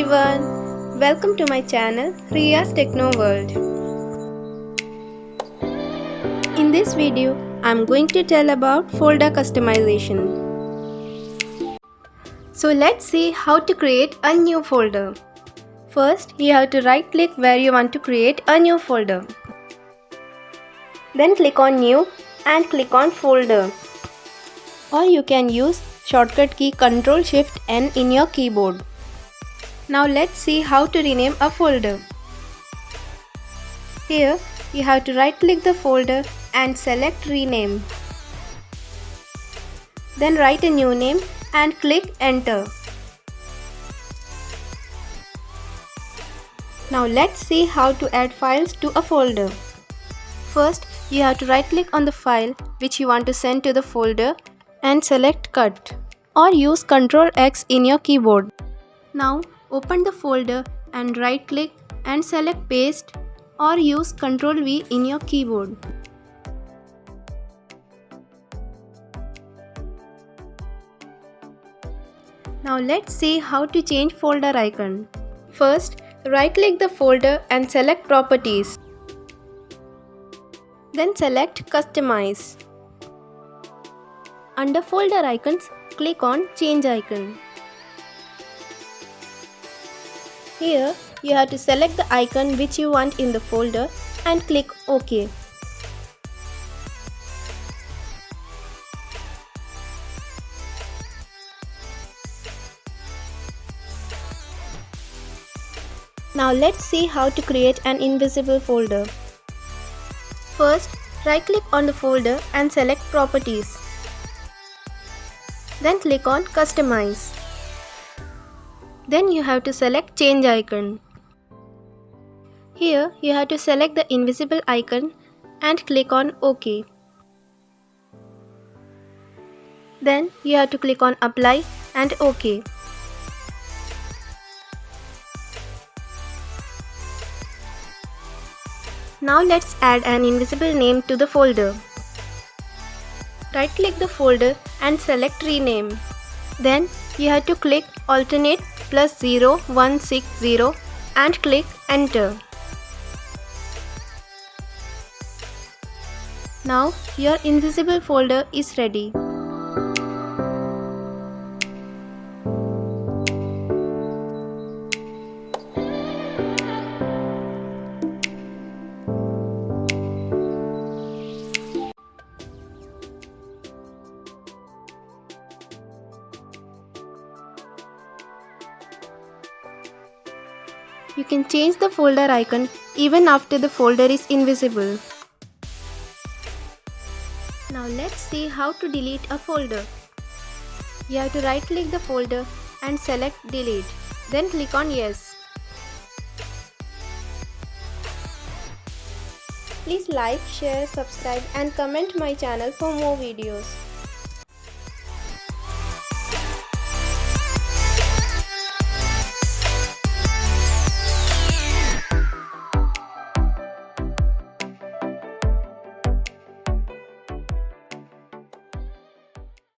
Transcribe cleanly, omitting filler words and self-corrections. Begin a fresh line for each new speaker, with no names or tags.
everyone, welcome to my channel Riya's Techno World. In this video, I'm going to tell about folder customization. So let's see how to create a new folder. First, you have to right click where you want to create a new folder. Then click on New and click on Folder. Or you can use shortcut key Ctrl+Shift+N in your keyboard. Now let's see how to rename a folder. Here you have to right click the folder and select Rename. Then write a new name and click Enter. Now let's see how to add files to a folder. First, you have to right click on the file which you want to send to the folder and select Cut, or use Ctrl+X in your keyboard. Now open the folder and right click and select Paste, or use Ctrl+V in your keyboard. Now let's see how to change folder icon. First, right click the folder and select Properties. Then select Customize. Under folder icons, click on Change icon. Here, you have to select the icon which you want in the folder and click OK. Now let's see how to create an invisible folder. First, right click on the folder and select Properties. Then click on Customize. Then you have to select Change icon. Here you have to select the invisible icon and click on OK. Then you have to click on Apply and OK. Now let's add an invisible name to the folder. Right click the folder and select Rename. Then you have to click Alternate +0160 and click Enter. Now your invisible folder is ready. You can change the folder icon even after the folder is invisible. Now let's see how to delete a folder. You have to right click the folder and select Delete. Then click on Yes. Please like, share, subscribe and comment my channel for more videos.